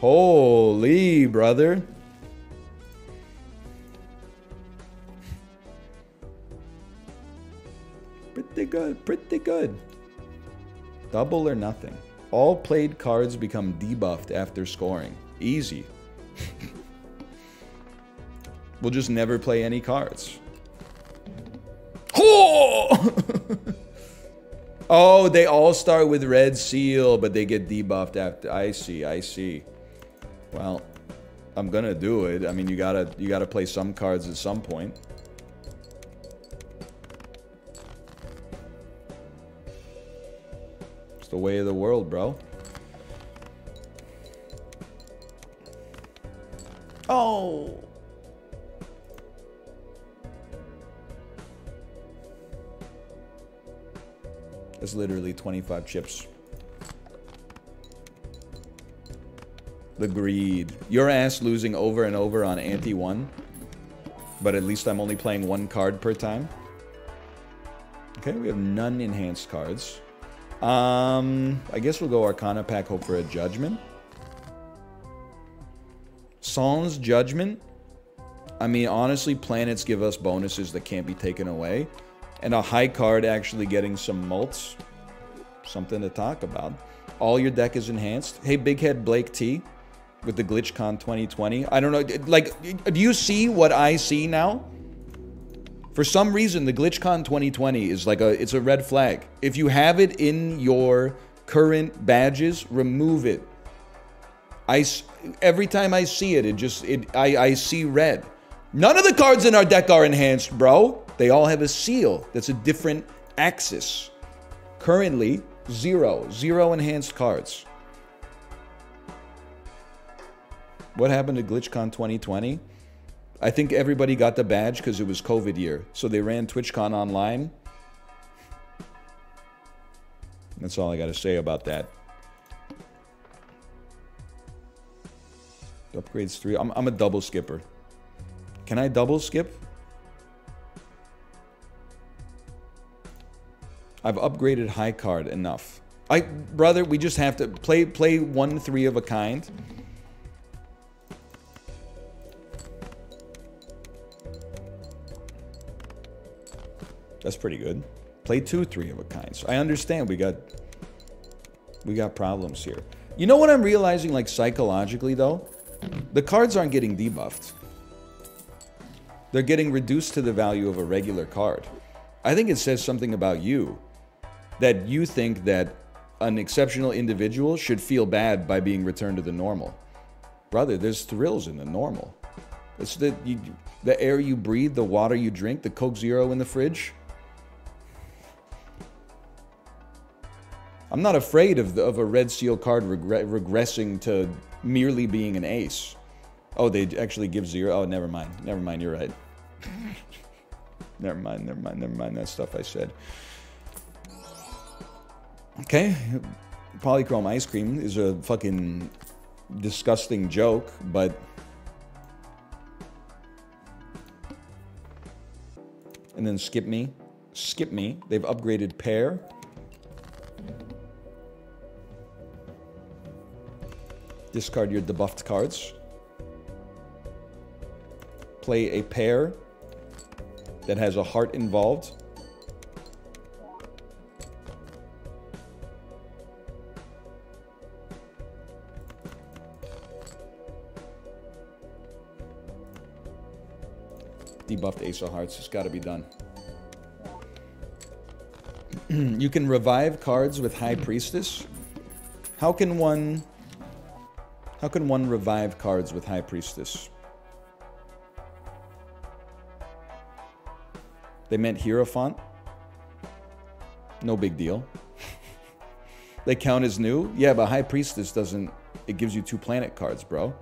Holy, brother. Pretty good, pretty good. Double or nothing. All played cards become debuffed after scoring. Easy. We'll just never play any cards. Oh! Oh, they all start with red seal, but they get debuffed after. I see, I see. Well, I'm gonna do it. I mean, you gotta play some cards at some point. It's the way of the world, bro. Oh. It's literally 25 chips. The greed. Your ass losing over and over on ante-1. But at least I'm only playing one card per time. Okay, we have none enhanced cards. I guess we'll go Arcana pack, hope for a Judgment. Sans Judgment. I mean, honestly, planets give us bonuses that can't be taken away. And a high card actually getting some mults. Something to talk about. All your deck is enhanced. Hey, Big Head Blake T. With the GlitchCon 2020. I don't know. Like, do you see what I see now? For some reason, the GlitchCon 2020 is like it's a red flag. If you have it in your current badges, remove it. Every time I see it, I see red. None of the cards in our deck are enhanced, bro. They all have a seal that's a different axis. Currently, zero enhanced cards. What happened to GlitchCon 2020? I think everybody got the badge because it was COVID year. So they ran TwitchCon online. That's all I got to say about that. Upgrades 3. I'm a double skipper. Can I double skip? I've upgraded high card enough. Brother, we just have to play 1 3 of a kind. That's pretty good. Play 2 3 of a kind. So I understand we got problems here. You know what I'm realizing, like, psychologically, though? The cards aren't getting debuffed. They're getting reduced to the value of a regular card. I think it says something about you. That you think that an exceptional individual should feel bad by being returned to the normal. Brother, there's thrills in the normal. It's the air you breathe, the water you drink, the Coke Zero in the fridge. I'm not afraid of a red seal card regressing to merely being an ace. Oh, they actually give 0. Oh, never mind. Never mind, you're right. Never mind that stuff I said. Okay, polychrome ice cream is a fucking disgusting joke, but... And then skip me. Skip me. They've upgraded pair. Discard your debuffed cards. Play a pair that has a heart involved. Debuffed Ace of Hearts. It's got to be done. You can revive cards with High Priestess. How can one revive cards with High Priestess? They meant Hierophant. No big deal. They count as new? Yeah, but High Priestess doesn't... It gives you 2 planet cards, bro.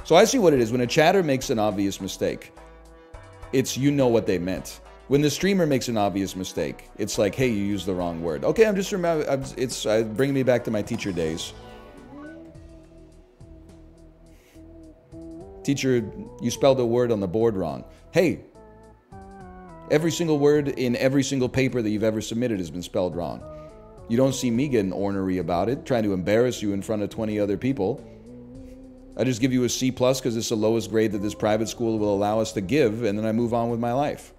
So I see what it is. When a chatter makes an obvious mistake, it's you know what they meant. When the streamer makes an obvious mistake, it's like, hey, you used the wrong word. Okay, I'm just remembering. It's bringing me back to my teacher days. Teacher, you spelled a word on the board wrong. Hey, every single word in every single paper that you've ever submitted has been spelled wrong. You don't see me getting ornery about it, trying to embarrass you in front of 20 other people. I just give you a C+ because it's the lowest grade that this private school will allow us to give, and then I move on with my life.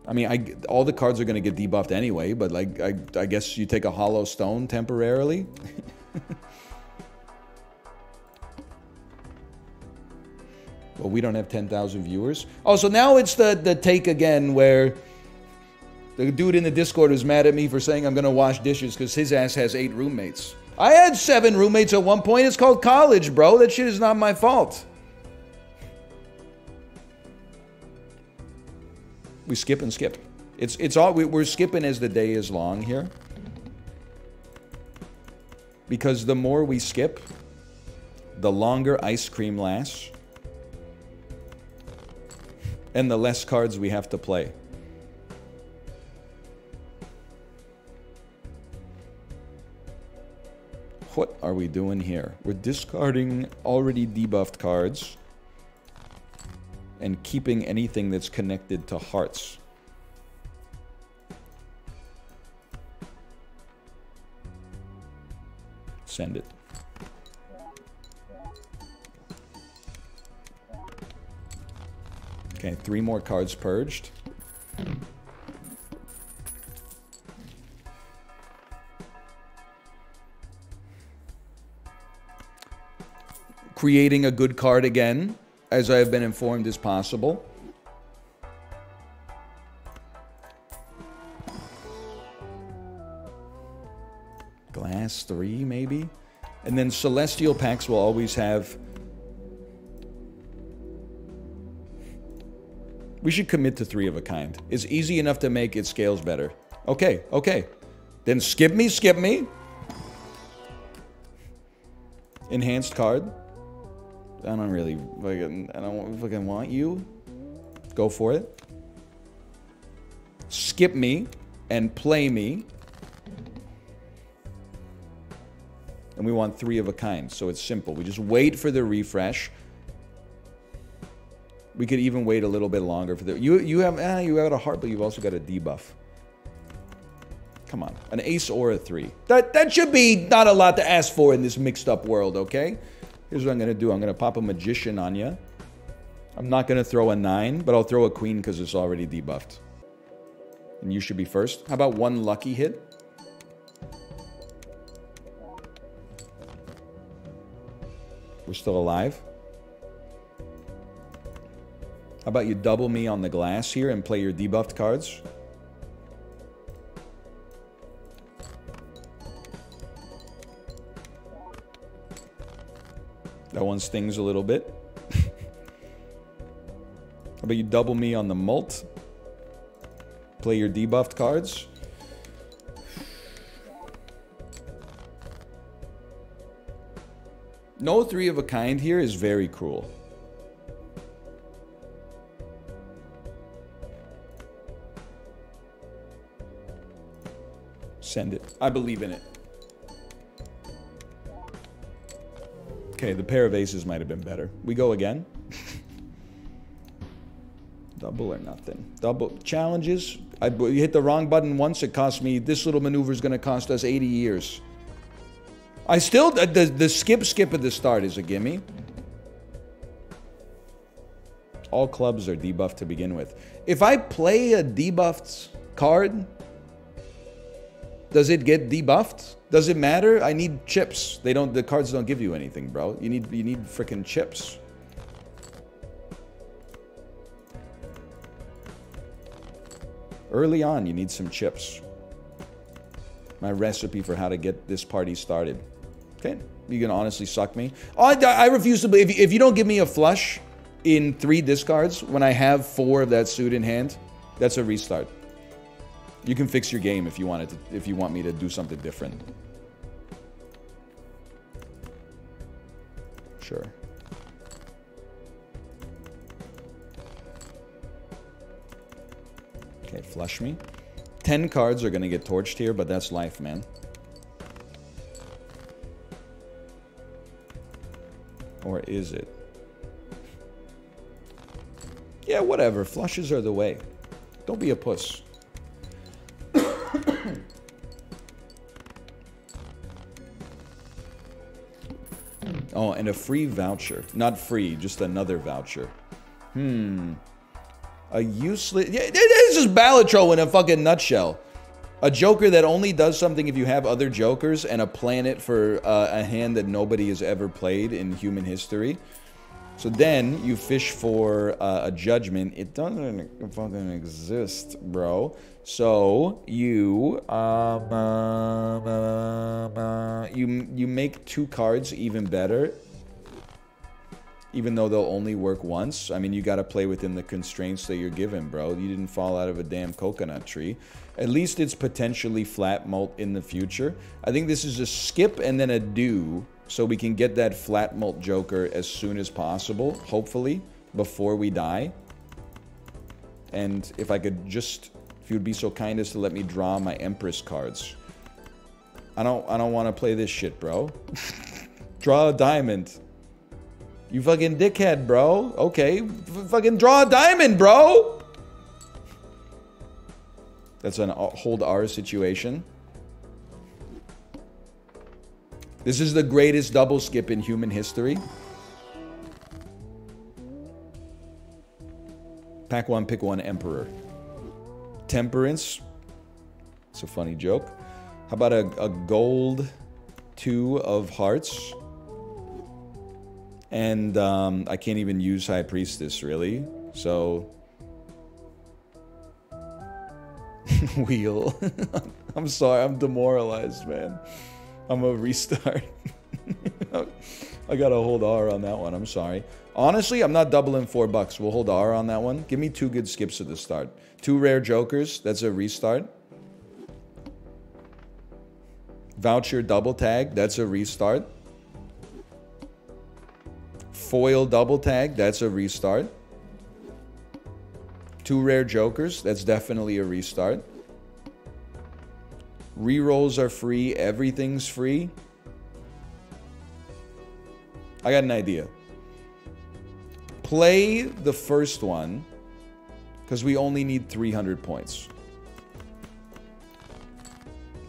I mean, all the cards are going to get debuffed anyway, but like, I guess you take a hollow stone temporarily. Well, we don't have 10,000 viewers. Oh, so now it's the take again where the dude in the Discord is mad at me for saying I'm going to wash dishes because his ass has 8 roommates. I had 7 roommates at one point. It's called college, bro. That shit is not my fault. We skip and skip. It's all we're skipping as the day is long here. Because the more we skip, the longer ice cream lasts. And the less cards we have to play. What are we doing here? We're discarding already debuffed cards and keeping anything that's connected to hearts. Send it. Okay, 3 more cards purged. Creating a good card again, as I have been informed is possible. Glass 3, maybe? And then Celestial packs will always have... We should commit to 3 of a kind. It's easy enough to make, it scales better. Okay, okay. Then skip me, skip me. Enhanced card. I don't really fucking want you. Go for it. Skip me and play me. And we want 3 of a kind, so it's simple. We just wait for the refresh. We could even wait a little bit longer for the... You have a heart, but you've also got a debuff. Come on. An ace or a 3. That should be not a lot to ask for in this mixed up world, okay? Here's what I'm going to do. I'm going to pop a magician on you. I'm not going to throw a 9, but I'll throw a queen because it's already debuffed. And you should be first. How about 1 lucky hit? We're still alive. How about you double me on the glass here and play your debuffed cards? That one stings a little bit. How about you double me on the mult? Play your debuffed cards. No 3 of a kind here is very cruel. Send it. I believe in it. Okay, the pair of aces might have been better. We go again. Double or nothing. Double. Challenges. You hit the wrong button once, it cost me... This little maneuver is going to cost us 80 years. I still... The skip at the start is a gimme. All clubs are debuffed to begin with. If I play a debuffed card... Does it get debuffed? Does it matter? I need chips. The cards don't give you anything, bro. You need freaking chips. Early on, you need some chips. My recipe for how to get this party started. Okay? You can honestly suck me. Oh, I refuse to believe. If you don't give me a flush in 3 discards when I have 4 of that suit in hand, that's a restart. You can fix your game if you want it if you want me to do something different. Sure. Okay, flush me. 10 cards are gonna get torched here, but that's life, man. Or is it? Yeah, whatever. Flushes are the way. Don't be a puss. Oh, and a free voucher. Not free, just another voucher. A useless... Yeah, this is Balatro in a fucking nutshell. A Joker that only does something if you have other Jokers, and a planet for a hand that nobody has ever played in human history. So then you fish for a judgment. It doesn't fucking exist, bro. So you you make 2 cards even better, even though they'll only work once. I mean, you got to play within the constraints that you're given, bro. You didn't fall out of a damn coconut tree. At least it's potentially flat mult in the future. I think this is a skip and then a do, so we can get that flat mult Joker as soon as possible, hopefully, before we die. And if I could just, if you'd be so kind as to let me draw my Empress cards. I don't want to play this shit, bro. Draw a diamond. You fucking dickhead, bro. Okay, fucking draw a diamond, bro. That's an hold R situation. This is the greatest double skip in human history. Pack 1, pick 1, Emperor. Temperance. It's a funny joke. How about a gold 2 of hearts? And I can't even use High Priestess, really. So... Wheel. I'm sorry, I'm demoralized, man. I'm a restart. I gotta hold R on that one, I'm sorry. Honestly, I'm not doubling $4. We'll hold R on that one. Give me 2 good skips at the start. 2 rare Jokers, that's a restart. Voucher double tag, that's a restart. Foil double tag, that's a restart. 2 rare Jokers, that's definitely a restart. Rerolls are free, everything's free. I got an idea. Play the first one, because we only need 300 points.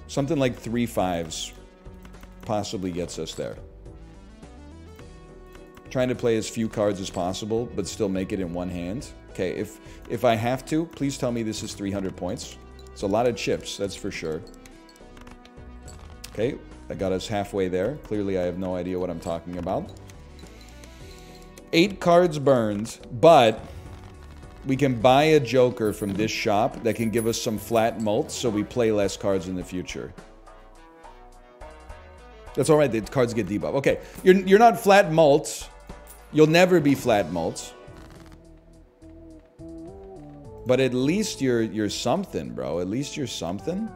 Something like 3 5s possibly gets us there. Trying to play as few cards as possible, but still make it in one hand. Okay, if I have to, please tell me this is 300 points. It's a lot of chips, that's for sure. Okay, that got us halfway there. Clearly, I have no idea what I'm talking about. 8 cards burned, but we can buy a Joker from this shop that can give us some flat mults so we play less cards in the future. That's all right, the cards get debuff. Okay, you're not flat mults. You'll never be flat mults. But at least you're something, bro. At least you're something.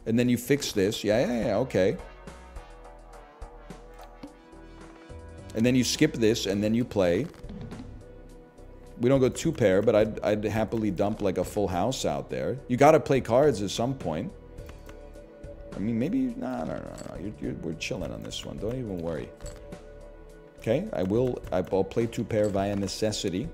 And then you fix this. Yeah, okay. And then you skip this, and then you play. We don't go 2 pair, but I'd happily dump like a full house out there. You gotta play cards at some point. I mean, maybe... No. We're chilling on this one. Don't even worry. Okay, I'll play 2 pair via necessity.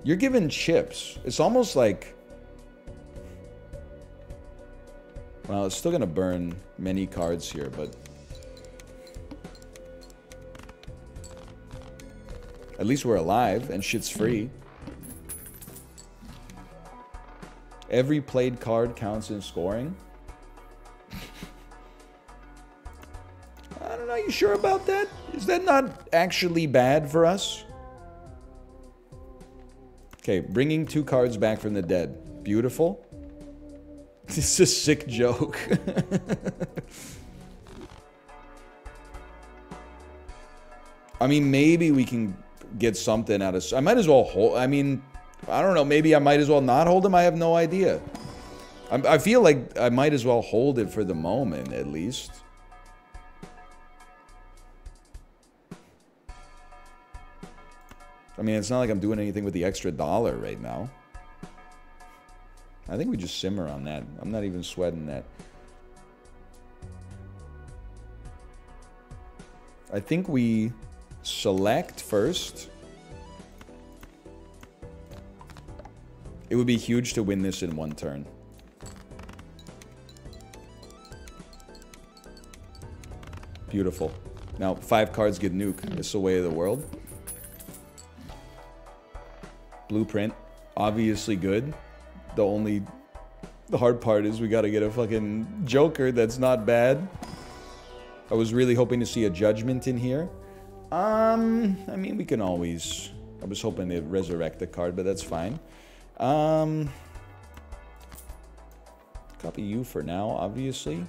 You're given chips. It's almost like... Well, it's still going to burn many cards here, but... At least we're alive, and shit's free. Every played card counts in scoring. I don't know, you sure about that? Is that not actually bad for us? Okay, bringing 2 cards back from the dead. Beautiful. This is a sick joke. I mean, maybe we can get something out of... I might as well hold... I mean, I don't know. Maybe I might as well not hold him. I have no idea. I feel like I might as well hold it for the moment, at least. I mean, it's not like I'm doing anything with the extra $1 right now. I think we just simmer on that. I'm not even sweating that. I think we select first. It would be huge to win this in one turn. Beautiful. Now, 5 cards get nuked. It's the way of the world. Blueprint. Obviously good. The hard part is we gotta get a fucking Joker that's not bad. I was really hoping to see a Judgment in here. I mean, we can always... I was hoping to resurrect the card, but that's fine. Copy you for now, obviously.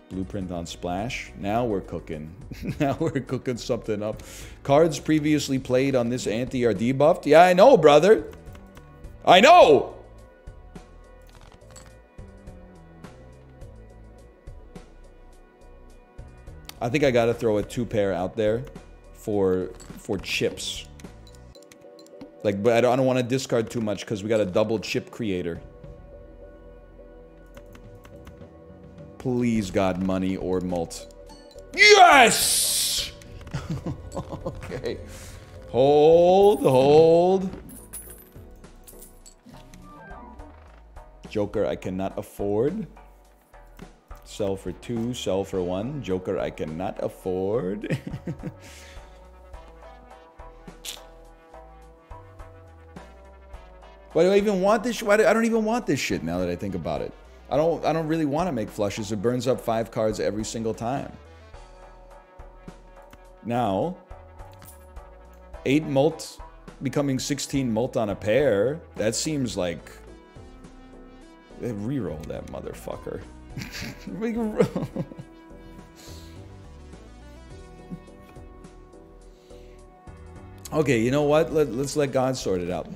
Blueprint on splash. Now we're cooking. Now we're cooking something up. Cards previously played on this ante are debuffed. Yeah, I know, brother. I know! I think I gotta throw a 2-pair out there for chips. Like, but I don't want to discard too much because we got a double chip creator. Please, God, money or mult. Yes! Okay. Hold. Joker, I cannot afford. Sell for 2, sell for 1. Joker, I cannot afford. Why do I even want this? I don't even want this shit now that I think about it. I don't really want to make flushes. It burns up 5 cards every single time. Now, 8 mult becoming 16 mult on a pair. That seems like... Reroll that motherfucker. Okay, you know what? Let's let God sort it out.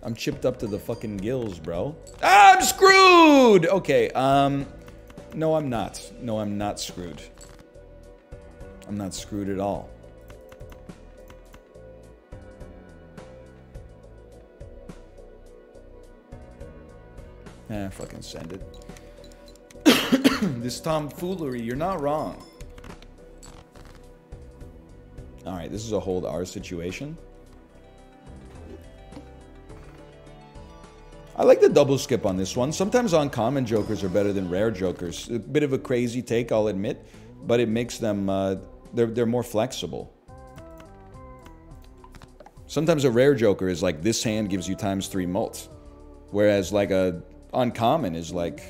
I'm chipped up to the fucking gills, bro. Ah, I'm screwed! Okay, no, I'm not. No, I'm not screwed. I'm not screwed at all. Fucking send it. This tomfoolery, you're not wrong. Alright, this is a hold R situation. I like the double skip on this one. Sometimes uncommon jokers are better than rare jokers. A bit of a crazy take, I'll admit, but it makes them, they're more flexible. Sometimes a rare joker is like, this hand gives you ×3 mult. Whereas like a uncommon is like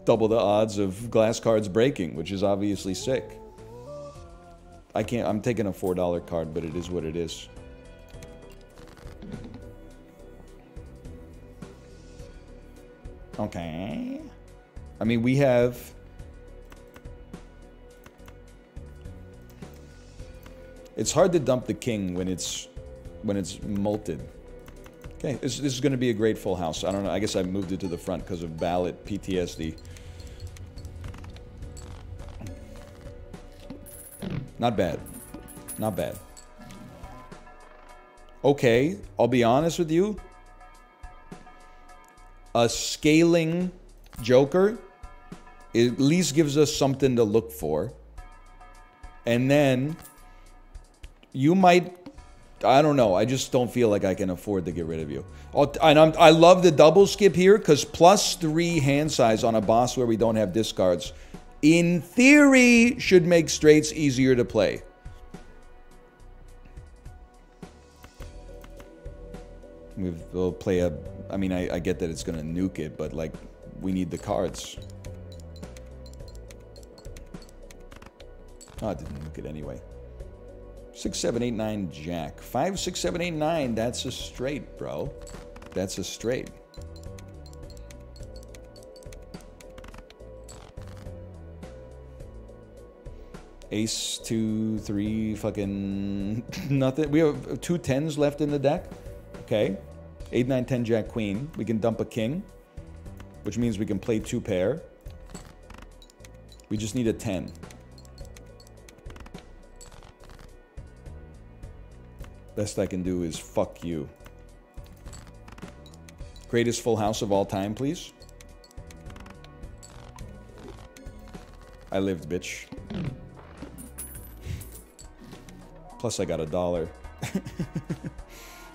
double the odds of glass cards breaking, which is obviously sick. I'm taking a $4 card, but it is what it is. Okay. I mean, we have... It's hard to dump the king when it's multed. Okay, this is going to be a great full house. I don't know. I guess I moved it to the front because of ballot PTSD. Not bad. Not bad. Okay, I'll be honest with you. A scaling joker at least gives us something to look for. And then you might... I don't know. I just don't feel like I can afford to get rid of you. I love the double skip here because +3 hand size on a boss where we don't have discards, in theory, should make straights easier to play. We'll play a... I mean, I get that it's going to nuke it, but, like, we need the cards. Oh, it didn't nuke it anyway. 6, 7, 8, 9, jack. 5, 6, 7, 8, 9. That's a straight, bro. That's a straight. Ace, 2, 3, fucking nothing. We have 2 10s left in the deck. Okay. 8, 9, 10, jack, queen. We can dump a king, which means we can play 2 pair. We just need a 10. Best I can do is fuck you. Greatest full house of all time, please. I lived, bitch. Plus, I got $1.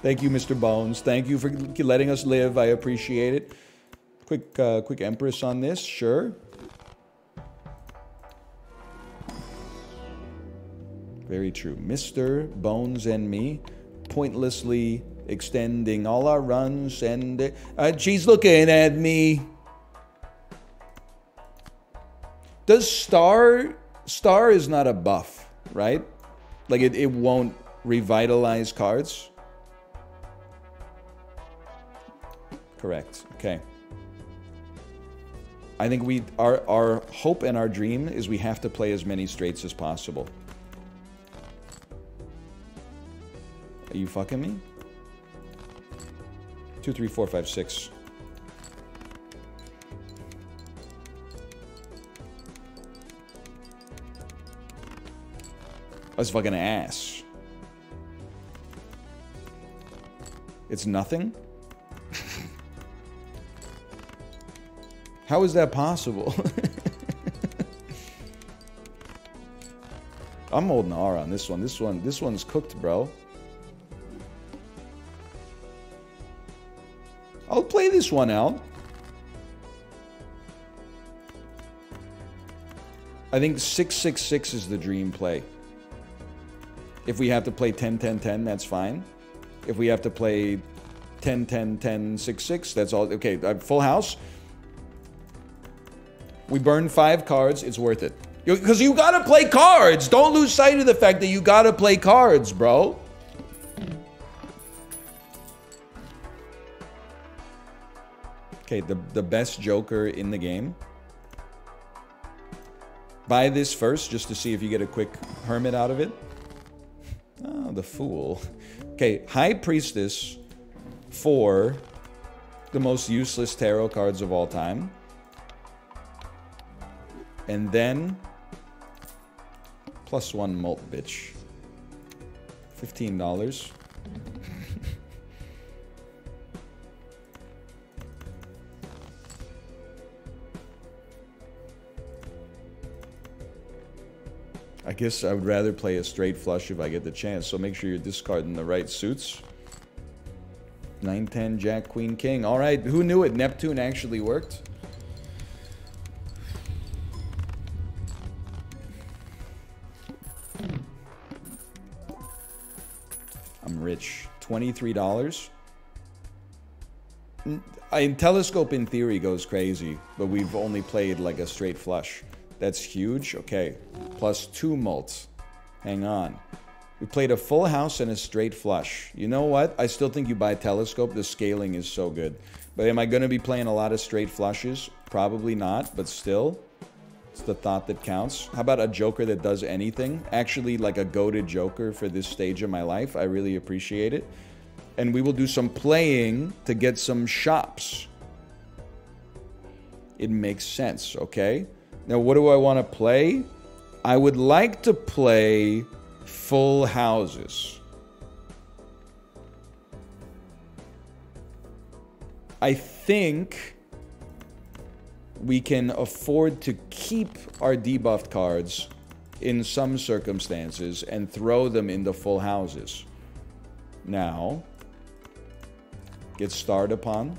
Thank you, Mr. Bones. Thank you for letting us live. I appreciate it. Quick Empress on this, sure. Very true. Mr. Bones and me, pointlessly extending all our runs, and she's looking at me. Does Star is not a buff, right? Like it won't revitalize cards. Correct. Okay. I think our hope and our dream is we have to play as many straights as possible. Are you fucking me? 2, 3, 4, 5, 6. That's fucking ass. It's nothing? How is that possible? I'm holding R on this one. This one's cooked, bro. I'll play this one out. I think 6-6-6 is the dream play. If we have to play 10-10-10, that's fine. If we have to play 10-10-10-6-6, that's all. Okay, full house. We burn 5 cards. It's worth it. Because you gotta play cards. Don't lose sight of the fact that you gotta play cards, bro. Okay, the best Joker in the game. Buy this first just to see if you get a quick Hermit out of it. Oh, the Fool. Okay, High Priestess for the most useless tarot cards of all time. And then +1 Molt, bitch. $15. I guess I would rather play a straight flush if I get the chance, so make sure you're discarding the right suits. 9-10, Jack, Queen, King. All right, who knew it? Neptune actually worked. I'm rich. $23. Telescope in theory goes crazy, but we've only played like a straight flush. That's huge. Okay. +2 mults. Hang on. We played a full house and a straight flush. You know what? I still think you buy Telescope. The scaling is so good. But am I going to be playing a lot of straight flushes? Probably not, but still. It's the thought that counts. How about a Joker that does anything? Actually, like a goated Joker for this stage of my life. I really appreciate it. And we will do some playing to get some shops. It makes sense, okay? Now, what do I want to play? I would like to play full houses. I think we can afford to keep our debuffed cards in some circumstances and throw them into full houses. Now, get starred upon.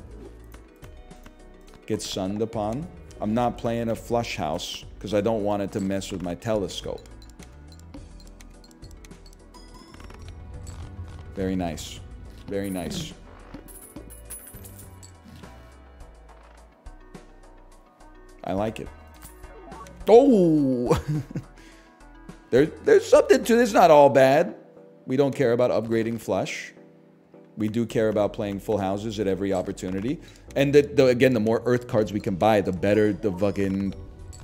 Get sunned upon. I'm not playing a flush house because I don't want it to mess with my Telescope. Very nice. Very nice. I like it. Oh! There's something to this. Not all bad. We don't care about upgrading flush. We do care about playing full houses at every opportunity. And again, the more Earth cards we can buy, the better the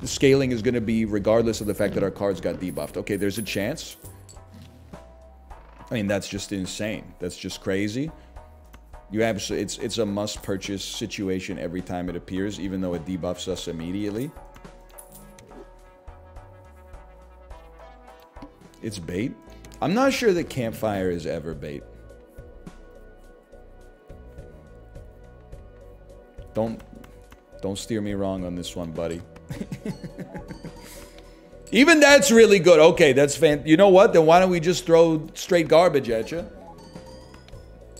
scaling is going to be, regardless of the fact that our cards got debuffed. Okay, there's a chance. I mean, that's just insane. That's just crazy. You absolutely, it's a must-purchase situation every time it appears, even though it debuffs us immediately. It's bait. I'm not sure that Campfire is ever bait. Don't steer me wrong on this one, buddy. Even that's really good. Okay, that's You know what? Then why don't we just throw straight garbage at you?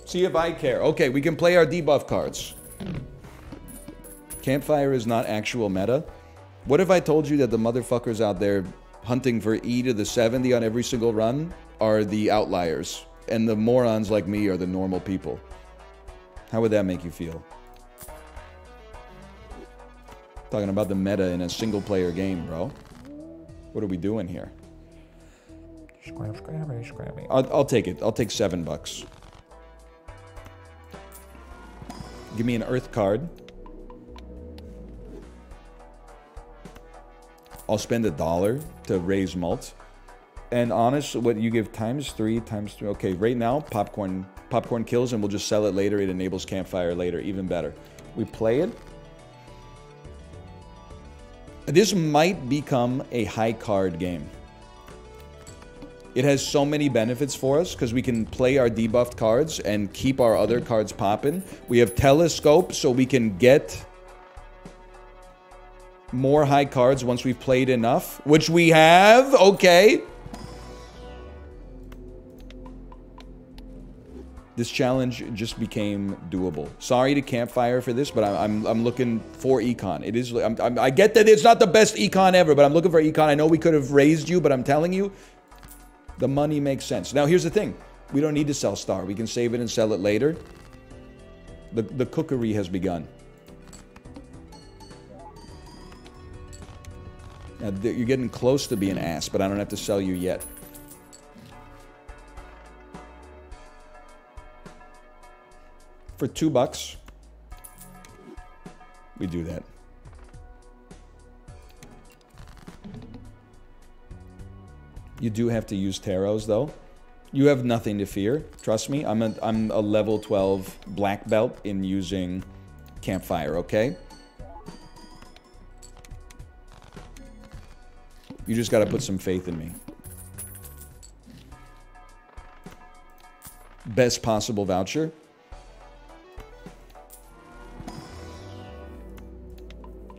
See if I care. Okay, we can play our debuff cards. Campfire is not actual meta. What if I told you that the motherfuckers out there hunting for E to the 70 on every single run are the outliers, and the morons like me are the normal people? How would that make you feel? Talking about the meta in a single player game, bro. What are we doing here? Scrammy. I'll take it. I'll take $7. Give me an earth card. I'll spend $1 to raise malt. And honest, what you give times 3. Okay, right now, popcorn kills, and we'll just sell it later. It enables campfire later. Even better. We play it. This might become a high card game. It has so many benefits for us because we can play our debuffed cards and keep our other cards popping. We have telescope, so we can get more high cards once we've played enough, which we have. Okay. This challenge just became doable. Sorry to Campfire for this, but I'm looking for econ. It is. I get that it's not the best econ ever, but I'm looking for econ. I know we could have raised you, but I'm telling you, the money makes sense. Now here's the thing: we don't need to sell star. We can save it and sell it later. The cookery has begun. Now, you're getting close to being ass, but I don't have to sell you yet. For $2, we do that. You do have to use tarots, though. You have nothing to fear. Trust me, I'm a level 12 black belt in using Campfire, okay? You just got to put some faith in me. Best possible voucher.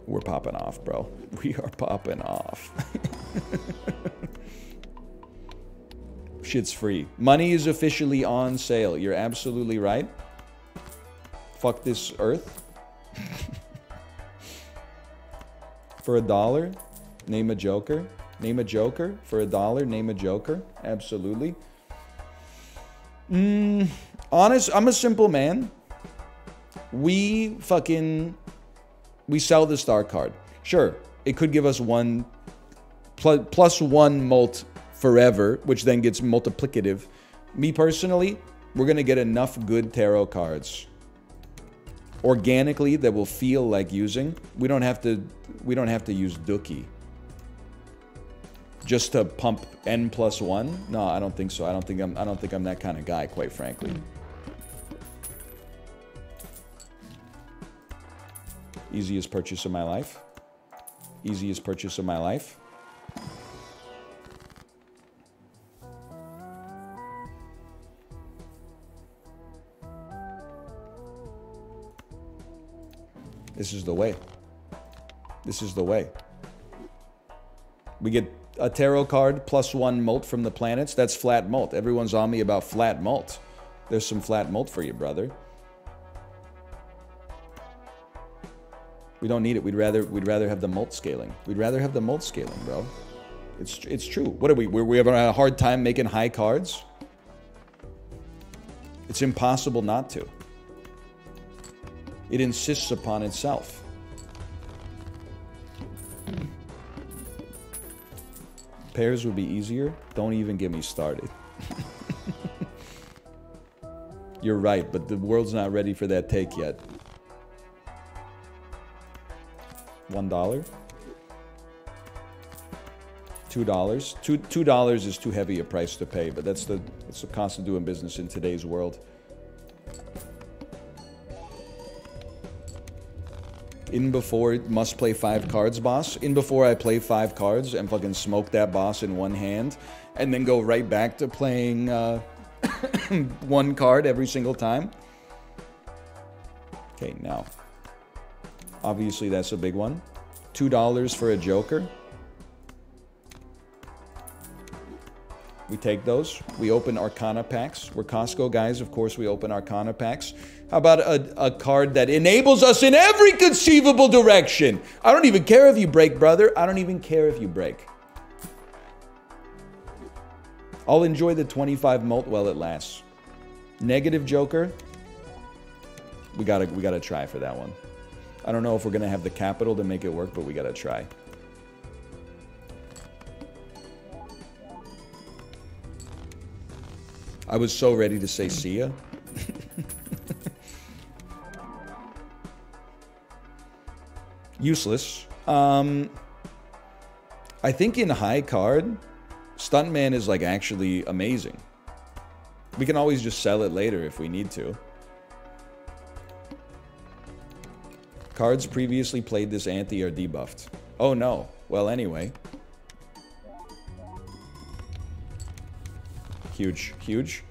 We're popping off, bro. We are popping off. Shit's free. Money is officially on sale. You're absolutely right. Fuck this earth. For $1, name a joker. Name a joker. For $1, name a joker. Absolutely. Honest, I'm a simple man. We sell the star card. Sure, it could give us plus one mult forever, which then gets multiplicative. Me personally, we're gonna get enough good tarot cards organically that will feel like using. We don't have to use Dookie just to pump N+1. No, I don't think so. I don't think I'm that kind of guy, quite frankly. Easiest purchase of my life. Easiest purchase of my life. This is the way. This is the way. We get a tarot card +1 mult from the planets. That's flat mult. Everyone's on me about flat mult. There's some flat mult for you, brother. We don't need it. We'd rather have the mult scaling. We'd rather have the mult scaling, bro. It's true. What are we? We're having a hard time making high cards? It's impossible not to. It insists upon itself. Pairs would be easier. Don't even get me started. You're right, but the world's not ready for that take yet. $1? $2? $2 is too heavy a price to pay, but that's the cost of doing business in today's world. In before must play 5 cards, boss. In before I play 5 cards and fucking smoke that boss in one hand, and then go right back to playing 1 card every single time. Okay, now. Obviously, that's a big one. $2 for a joker. We take those. We open Arcana packs. We're Costco guys, of course we open Arcana packs. How about a card that enables us in every conceivable direction? I don't even care if you break, brother. I don't even care if you break. I'll enjoy the 25 mult while it lasts. Negative Joker. We gotta try for that one. I don't know if we're gonna have the capital to make it work, but we gotta try. I was so ready to say see ya. Useless. I think in high card, Stuntman is like actually amazing. We can always just sell it later if we need to. Cards previously played this ante are debuffed. Oh no. Well, anyway. Huge, huge.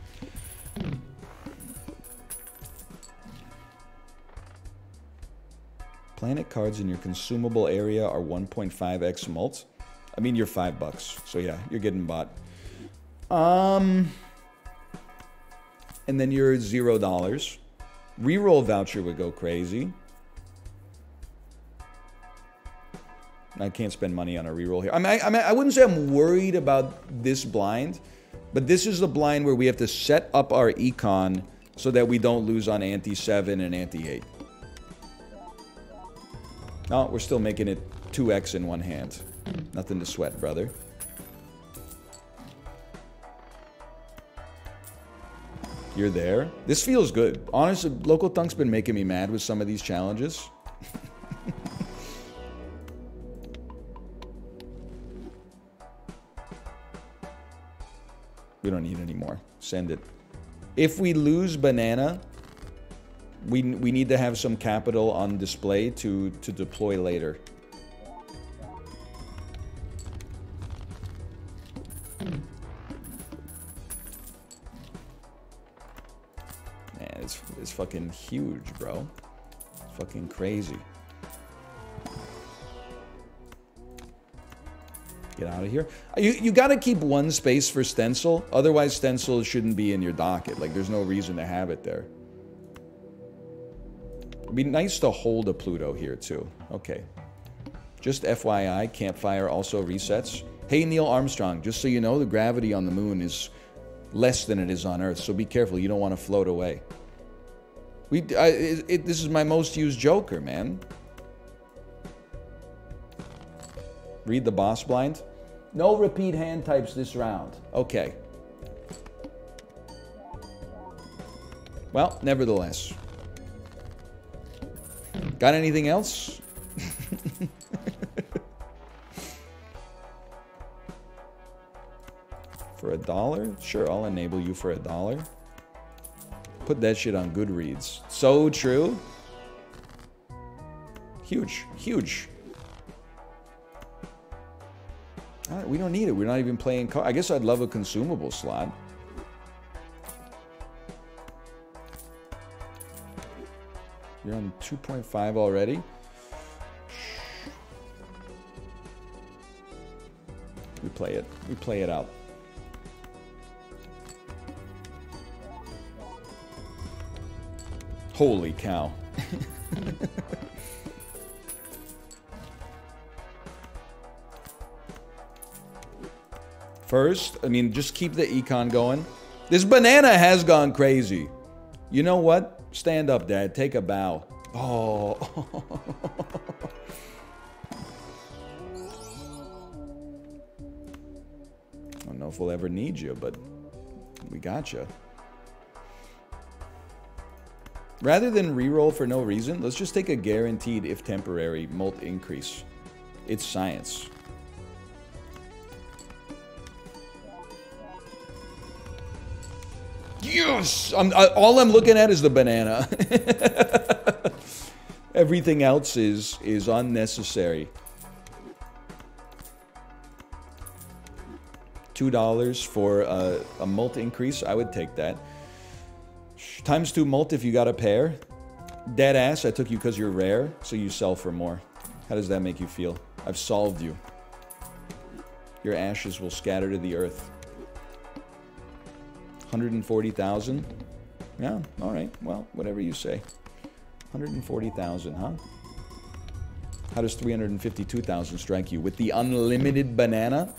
Planet cards in your consumable area are 1.5x mult. I mean, you're $5. So yeah, you're getting bought. And then you're $0. Reroll voucher would go crazy. I can't spend money on a reroll here. I wouldn't say I'm worried about this blind, but this is the blind where we have to set up our econ so that we don't lose on ante 7 and ante 8. No, we're still making it 2x in one hand. Nothing to sweat, brother. You're there. This feels good. Honestly, Local Thunk's been making me mad with some of these challenges. We don't need any more. Send it. If we lose banana, we need to have some capital on display to deploy later. Man, it's fucking huge, bro. It's fucking crazy. Get out of here. You gotta keep one space for stencil. Otherwise, stencil shouldn't be in your docket. Like, there's no reason to have it there. It'd be nice to hold a Pluto here, too. Okay. Just FYI, Campfire also resets. Hey, Neil Armstrong, just so you know, the gravity on the moon is less than it is on Earth, so be careful. You don't want to float away. This is my most used Joker, man. Read the boss blind. No repeat hand types this round. Okay. Well, nevertheless. Got anything else? For $1? Sure, I'll enable you for $1. Put that shit on Goodreads. So true. Huge, huge. We don't need it. We're not even playing cards. I guess I'd love a consumable slot. You're on 2.5 already. We play it. We play it out. Holy cow. First, I mean, just keep the econ going. This banana has gone crazy. You know what? Stand up, Dad. Take a bow. Oh. I don't know if we'll ever need you, but we got you. Rather than reroll for no reason, let's just take a guaranteed, if temporary, mult increase. It's science. Yes! All I'm looking at is the banana. Everything else is unnecessary. $2 for a mult increase. I would take that. Times 2 mult if you got a pair. Dead ass, I took you because you're rare, so you sell for more. How does that make you feel? I've solved you. Your ashes will scatter to the earth. 140,000. Yeah, all right. Well, whatever you say. 140,000, huh? How does 352,000 strike you? With the unlimited banana?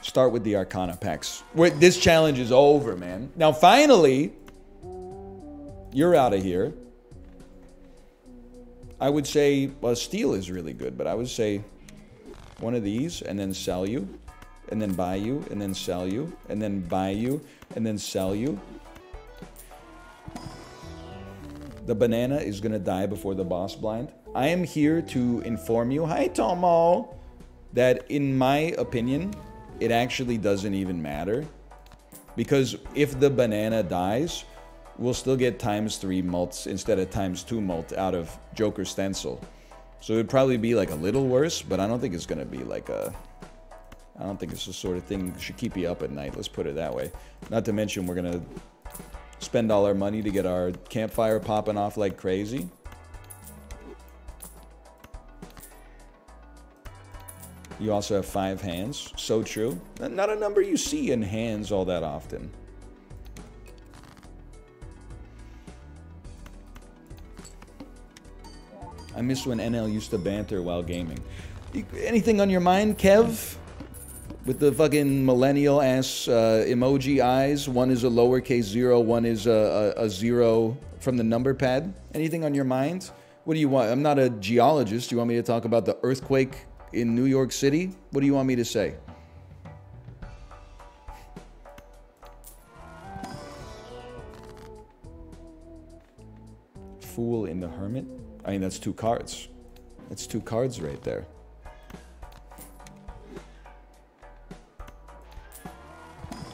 Start with the Arcana packs. This challenge is over, man. Now, finally, you're out of here. I would say, well, steel is really good, but I would say one of these and then sell you, and then buy you, and then sell you, and then buy you, and then sell you. The banana is going to die before the boss blind. I am here to inform you, hi Tomo, that in my opinion, it actually doesn't even matter. Because if the banana dies, we'll still get ×3 mults instead of ×2 mult out of Joker Stencil. So it'd probably be like a little worse, but I don't think it's going to be like a... I don't think it's the sort of thing that should keep you up at night, let's put it that way. Not to mention we're going to spend all our money to get our campfire popping off like crazy. You also have 5 hands. So true. Not a number you see in hands all that often. I miss when NL used to banter while gaming. Anything on your mind, Kev? With the fucking millennial-ass emoji eyes. One is a lowercase 0, one is a 0 from the number pad. Anything on your mind? What do you want? I'm not a geologist. You want me to talk about the earthquake in New York City? What do you want me to say? Fool in the Hermit? I mean, that's 2 cards. That's 2 cards right there.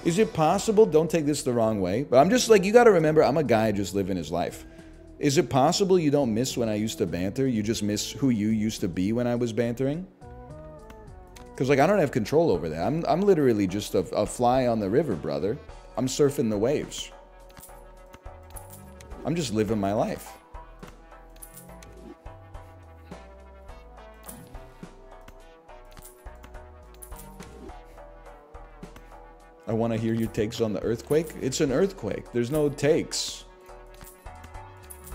Is it possible, don't take this the wrong way, but I'm just like, you gotta remember, I'm a guy just living his life. Is it possible you don't miss when I used to banter? You just miss who you used to be when I was bantering? Because, like, I don't have control over that. I'm literally just a fly on the river, brother. I'm surfing the waves. I'm just living my life. I want to hear your takes on the earthquake. It's an earthquake. There's no takes.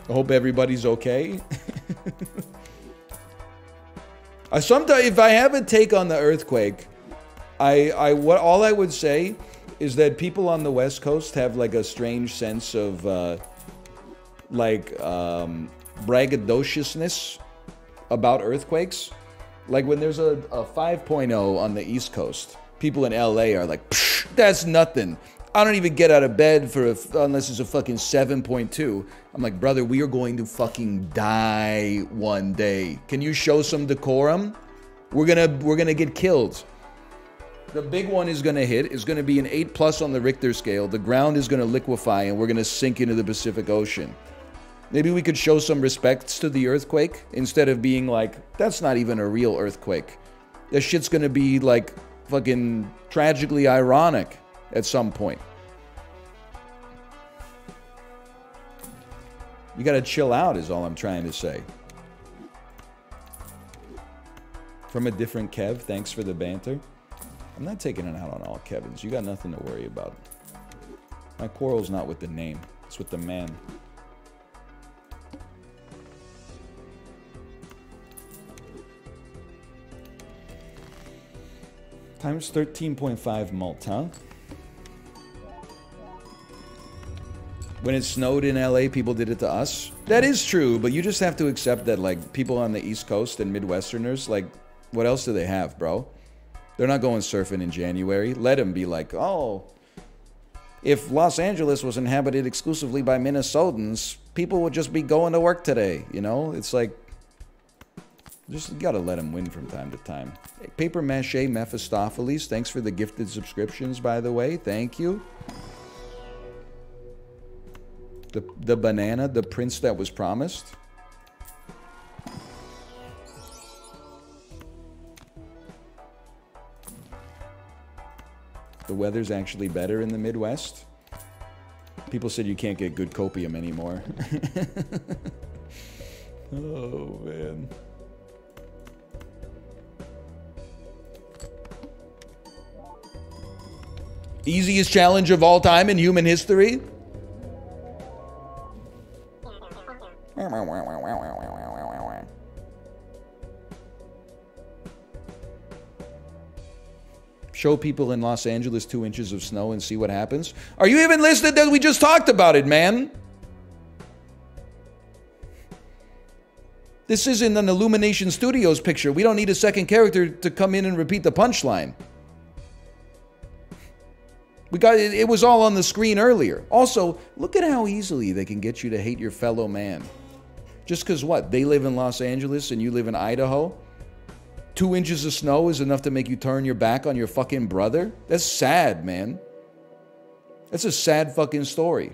I hope everybody's okay. Sometimes, if I have a take on the earthquake, all I would say is that people on the West Coast have like a strange sense of braggadociousness about earthquakes. Like when there's a 5.0 on the East Coast, people in LA are like, psh, that's nothing. I don't even get out of bed unless it's a fucking 7.2. I'm like, brother, we are going to fucking die one day. Can you show some decorum? We're gonna get killed. The big one is gonna hit. It's gonna be an 8+ on the Richter scale. The ground is gonna liquefy and we're gonna sink into the Pacific Ocean. Maybe we could show some respects to the earthquake instead of being like, that's not even a real earthquake. That shit's gonna be like fucking tragically ironic at some point. You gotta chill out is all I'm trying to say. From a different Kev, thanks for the banter. I'm not taking it out on all Kevins. You got nothing to worry about. My quarrel's not with the name. It's with the man. Times 13.5 mult, huh? When it snowed in LA, people did it to us. That is true, but you just have to accept that, like, people on the East Coast and Midwesterners, like, what else do they have, bro? They're not going surfing in January. Let them be like, oh, if Los Angeles was inhabited exclusively by Minnesotans, people would just be going to work today, you know? It's like, just gotta let them win from time to time. Hey, Paper Mache Mephistopheles, thanks for the gifted subscriptions, by the way. Thank you. The banana, the prince that was promised. The weather's actually better in the Midwest. People said you can't get good copium anymore. Oh, man. Easiest challenge of all time in human history. Show people in Los Angeles 2 inches of snow and see what happens. Are you even listening? That we just talked about it, man. This isn't an Illumination Studios picture. We don't need a second character to come in and repeat the punchline. It was all on the screen earlier. Also, look at how easily they can get you to hate your fellow man. Just because what? They live in Los Angeles and you live in Idaho? 2 inches of snow is enough to make you turn your back on your fucking brother? That's sad, man. That's a sad fucking story.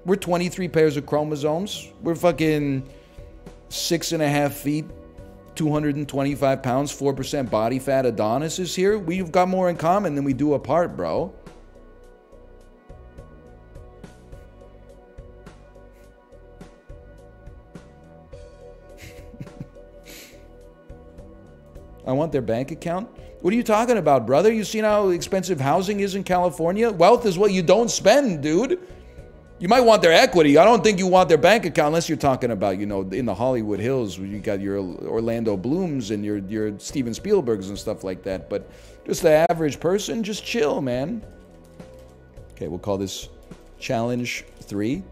We're 23 pairs of chromosomes. We're fucking 6.5 feet, 225 pounds, 4% body fat Adonis is here. We've got more in common than we do apart, bro. I want their bank account. What are you talking about, brother? You seen how expensive housing is in California? Wealth is what you don't spend, dude. You might want their equity. I don't think you want their bank account unless you're talking about, you know, in the Hollywood Hills where you got your Orlando Blooms and your Steven Spielbergs and stuff like that. But just the average person, just chill, man. Okay, we'll call this Challenge 3.